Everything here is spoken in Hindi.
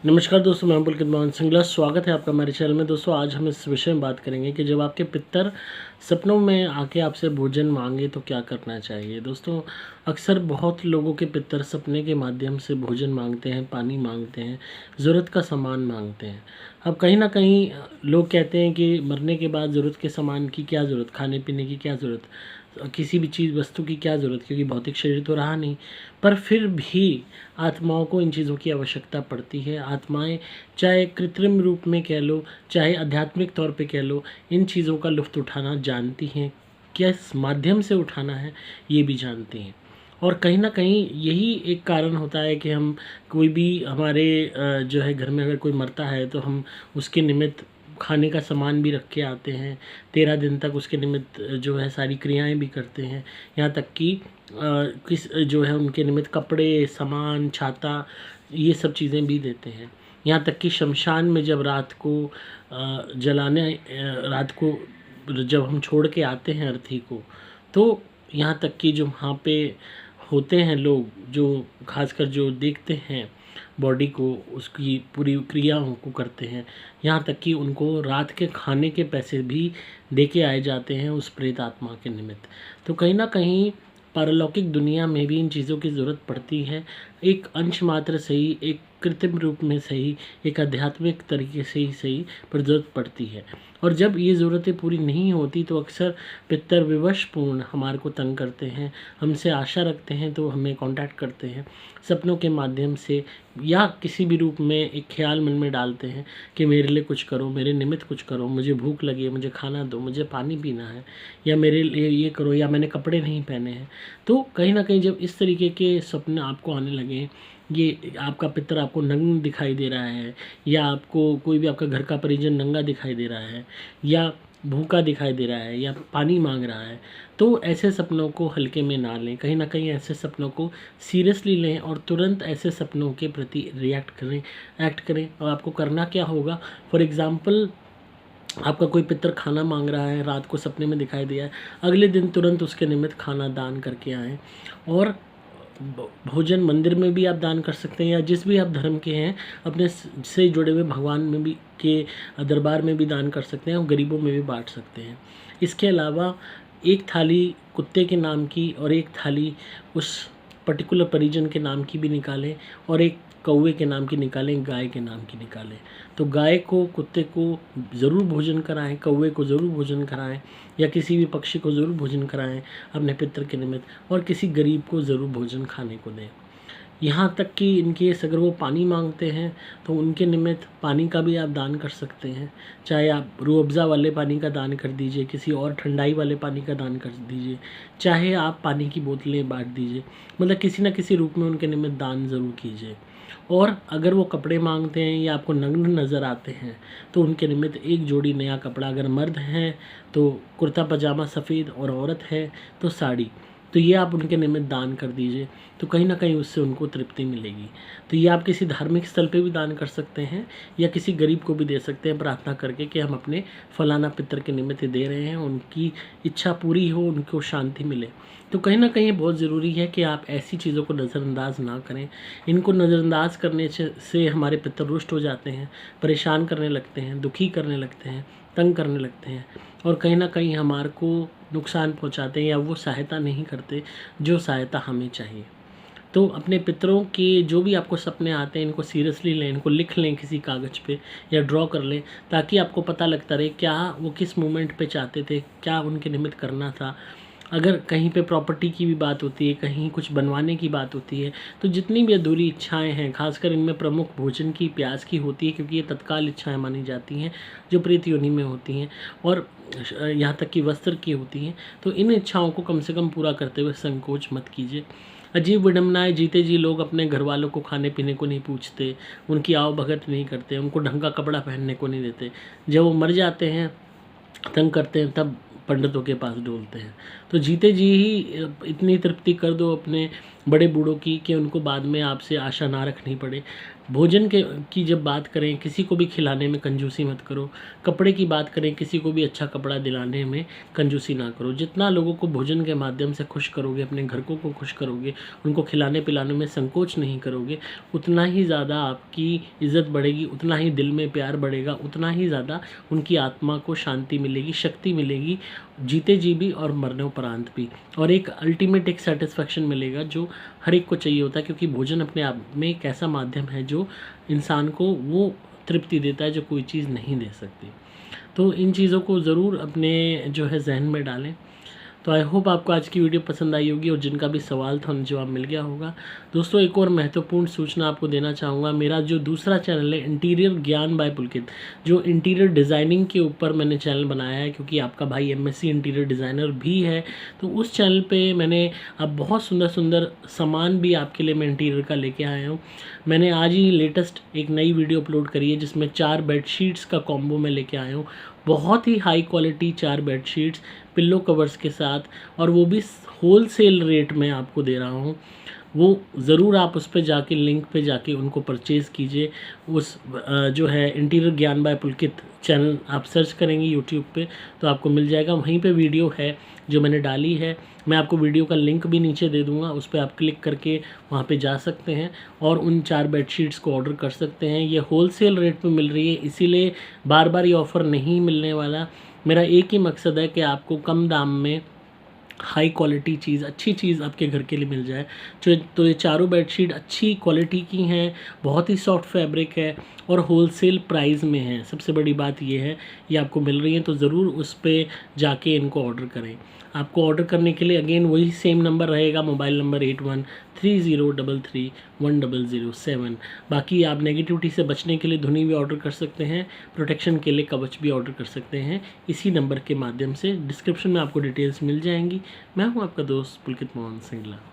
नमस्कार दोस्तों, मैं पुलकित मोहन सिंगला स्वागत है आपका हमारे चैनल में। दोस्तों, आज हम इस विषय में बात करेंगे कि जब आपके पितर सपनों में आके आपसे भोजन मांगे तो क्या करना चाहिए। दोस्तों, अक्सर बहुत लोगों के पितर सपने के माध्यम से भोजन मांगते हैं, पानी मांगते हैं, ज़रूरत का सामान मांगते हैं। अब कहीं ना कहीं लोग कहते हैं कि मरने के बाद ज़रूरत के सामान की क्या ज़रूरत, खाने पीने की क्या ज़रूरत, किसी भी चीज़ वस्तु की क्या ज़रूरत, क्योंकि भौतिक शरीर तो रहा नहीं। पर फिर भी आत्माओं को इन चीज़ों की आवश्यकता पड़ती है। आत्माएं चाहे कृत्रिम रूप में कह लो, चाहे आध्यात्मिक तौर पे कह लो, इन चीज़ों का लुत्फ़ उठाना जानती हैं। किस माध्यम से उठाना है ये भी जानती हैं। और कहीं न कहीं यही एक कारण होता है कि हम कोई भी हमारे जो है घर में अगर कोई मरता है तो हम उसके निमित्त खाने का सामान भी रख के आते हैं। 13 दिन तक उसके निमित्त जो है सारी क्रियाएँ भी करते हैं। यहाँ तक कि किस जो है उनके निमित्त कपड़े, सामान, छाता, ये सब चीज़ें भी देते हैं। यहाँ तक कि शमशान में जब रात को रात को जब हम छोड़ के आते हैं अर्थी को, तो यहाँ तक कि जो वहाँ पे होते हैं लोग, जो खासकर जो देखते हैं बॉडी को, उसकी पूरी क्रियाओं को करते हैं, यहाँ तक कि उनको रात के खाने के पैसे भी दे के आए जाते हैं उस प्रेत आत्मा के निमित्त। तो कहीं न कहीं पारलौकिक दुनिया में भी इन चीज़ों की ज़रूरत पड़ती है। एक अंश मात्र सही, एक कृत्रिम रूप में सही, एक आध्यात्मिक तरीके से ही सही, पर ज़रूरत पड़ती है। और जब ये ज़रूरतें पूरी नहीं होती तो अक्सर पितर विवशपूर्ण हमारे को तंग करते हैं, हमसे आशा रखते हैं, तो हमें कॉन्टैक्ट करते हैं सपनों के माध्यम से, या किसी भी रूप में एक ख़्याल मन में डालते हैं कि मेरे लिए कुछ करो, मेरे निमित्त कुछ करो, मुझे भूख लगी है, मुझे खाना दो, मुझे पानी पीना है, या मेरे लिए ये करो, या मैंने कपड़े नहीं पहने हैं। तो कहीं न कहीं जब इस तरीके के सपने आपको आने लगें, ये आपका पितर आपको नग्न दिखाई दे रहा है, या आपको कोई भी आपका घर का परिजन नंगा दिखाई दे रहा है, या भूखा दिखाई दे रहा है, या पानी मांग रहा है, तो ऐसे सपनों को हल्के में ना लें। कहीं न कहीं ऐसे सपनों को सीरियसली लें और तुरंत ऐसे सपनों के प्रति रिएक्ट करें, एक्ट करें। और आपको करना क्या होगा, फॉर एग्ज़ाम्पल आपका कोई पितर खाना मांग रहा है, रात को सपने में दिखाई दिया है, अगले दिन तुरंत उसके निमित्त खाना दान करके आएँ। और भोजन मंदिर में भी आप दान कर सकते हैं, या जिस भी आप धर्म के हैं अपने से जुड़े हुए भगवान में भी के दरबार में भी दान कर सकते हैं, और गरीबों में भी बांट सकते हैं। इसके अलावा एक थाली कुत्ते के नाम की और एक थाली उस पर्टिकुलर परिजन के नाम की भी निकालें, और एक कौवे के नाम की निकालें, गाय के नाम की निकालें। तो गाय को, कुत्ते को ज़रूर भोजन कराएं, कौवे को ज़रूर भोजन कराएं, या किसी भी पक्षी को ज़रूर भोजन कराएं अपने पितर के निमित्त, और किसी गरीब को ज़रूर भोजन खाने को दें। यहाँ तक कि इनकेस अगर वो पानी मांगते हैं तो उनके निमित्त पानी का भी आप दान कर सकते हैं। चाहे आप रूह अफ़ज़ा वाले पानी का दान कर दीजिए, किसी और ठंडाई वाले पानी का दान कर दीजिए, चाहे आप पानी की बोतलें बांट दीजिए, मतलब किसी न किसी रूप में उनके निमित्त दान ज़रूर कीजिए। और अगर वो कपड़े मांगते हैं या आपको नग्न नज़र आते हैं तो उनके निमित्त एक जोड़ी नया कपड़ा, अगर मर्द हैं तो कुर्ता पजामा सफ़ेद, और औरत है तो साड़ी, तो ये आप उनके निमित्त दान कर दीजिए। तो कहीं न कहीं उससे उनको तृप्ति मिलेगी। तो ये आप किसी धार्मिक स्थल पे भी दान कर सकते हैं, या किसी गरीब को भी दे सकते हैं, प्रार्थना करके कि हम अपने फलाना पितर के निमित्त दे रहे हैं, उनकी इच्छा पूरी हो, उनको शांति मिले। तो कहीं न कहीं बहुत ज़रूरी है कि आप ऐसी चीज़ों को नज़रअंदाज ना करें। इनको नज़रअंदाज करने से हमारे पितर रुष्ट हो जाते हैं, परेशान करने लगते हैं, दुखी करने लगते हैं, तंग करने लगते हैं, और कहीं न कहीं हमारे को नुकसान पहुँचाते हैं, या वो सहायता नहीं करते जो सहायता हमें चाहिए। तो अपने पितरों के जो भी आपको सपने आते हैं, इनको सीरियसली लें, इनको लिख लें किसी कागज़ पे, या ड्रॉ कर लें, ताकि आपको पता लगता रहे क्या वो किस मोमेंट पे चाहते थे, क्या उनके निमित्त करना था। अगर कहीं पे प्रॉपर्टी की भी बात होती है, कहीं कुछ बनवाने की बात होती है, तो जितनी भी अधूरी इच्छाएं हैं, खासकर इनमें प्रमुख भोजन की, प्यास की होती है, क्योंकि ये तत्काल इच्छाएं मानी जाती हैं जो प्रेत योनि में होती हैं, और यहाँ तक कि वस्त्र की होती हैं। तो इन इच्छाओं को कम से कम पूरा करते हुए संकोच मत कीजिए। अजीब विडंबनाएँ जीते जी लोग अपने घर वालों को खाने पीने को नहीं पूछते, उनकी आओ भगत नहीं करते, उनको ढंग का कपड़ा पहनने को नहीं देते। जब वो मर जाते हैं, तंग करते हैं, तब पंडितों के पास डोलते हैं। तो जीते जी ही इतनी तृप्ति कर दो अपने बड़े बूढ़ों की, कि उनको बाद में आपसे आशा ना रखनी पड़े। भोजन की जब बात करें, किसी को भी खिलाने में कंजूसी मत करो। कपड़े की बात करें, किसी को भी अच्छा कपड़ा दिलाने में कंजूसी ना करो। जितना लोगों को भोजन के माध्यम से खुश करोगे, अपने घर को खुश करोगे, उनको खिलाने पिलाने में संकोच नहीं करोगे, उतना ही ज़्यादा आपकी इज़्ज़त बढ़ेगी, उतना ही दिल में प्यार बढ़ेगा, उतना ही ज़्यादा उनकी आत्मा को शांति मिलेगी, शक्ति मिलेगी, जीते जी भी और मरने उपरांत भी। और एक अल्टीमेट एक सेटिस्फेक्शन मिलेगा जो हर एक को चाहिए होता है, क्योंकि भोजन अपने आप में एक ऐसा माध्यम है जो इंसान को वो तृप्ति देता है जो कोई चीज़ नहीं दे सकती। तो इन चीज़ों को ज़रूर अपने जो है जहन में डालें। तो आई होप आपको आज की वीडियो पसंद आई होगी और जिनका भी सवाल था उन्हें जवाब मिल गया होगा। दोस्तों, एक और महत्वपूर्ण सूचना आपको देना चाहूँगा। मेरा जो दूसरा चैनल है इंटीरियर ज्ञान बाय पुलकित, जो इंटीरियर डिज़ाइनिंग के ऊपर मैंने चैनल बनाया है, क्योंकि आपका भाई MSc इंटीरियर डिज़ाइनर भी है, तो उस चैनल पे मैंने अब बहुत सुंदर सुंदर सामान भी आपके लिए मैं इंटीरियर का लेके आया हूँ। मैंने आज ही लेटेस्ट एक नई वीडियो अपलोड करी है जिसमें 4 बेडशीट्स का कॉम्बो मैं लेके आया हूँ। बहुत ही high quality 4 bedsheets pillow covers के साथ, और वो भी होल सेल रेट में आपको दे रहा हूँ। वो ज़रूर आप उस पे जाके, लिंक पे जाके उनको परचेज़ कीजिए। उस जो है इंटीरियर ज्ञान बाय पुलकित चैनल आप सर्च करेंगे यूट्यूब पे तो आपको मिल जाएगा। वहीं पे वीडियो है जो मैंने डाली है, मैं आपको वीडियो का लिंक भी नीचे दे दूँगा, उस पर आप क्लिक करके वहाँ पे जा सकते हैं और उन 4 बेडशीट्स को ऑर्डर कर सकते हैं। ये होल सेल रेट में मिल रही है, इसीलिए बार बार ये ऑफ़र नहीं मिलने वाला। मेरा एक ही मकसद है कि आपको कम दाम में हाई क्वालिटी चीज़, अच्छी चीज़ आपके घर के लिए मिल जाए। तो ये चारों बेडशीट अच्छी क्वालिटी की हैं, बहुत ही सॉफ्ट फैब्रिक है और होलसेल प्राइस में है। सबसे बड़ी बात ये है, ये आपको मिल रही है, तो ज़रूर उस पे जाके इनको ऑर्डर करें। आपको ऑर्डर करने के लिए अगेन वही सेम नंबर रहेगा, मोबाइल नंबर 8130331007। बाकी आप नेगेटिविटी से बचने के लिए धुनी भी ऑर्डर कर सकते हैं, प्रोटेक्शन के लिए कवच भी ऑर्डर कर सकते हैं इसी नंबर के माध्यम से। डिस्क्रिप्शन में आपको डिटेल्स मिल जाएंगी। मैं हूं आपका दोस्त पुलकित मोहन सिंगला।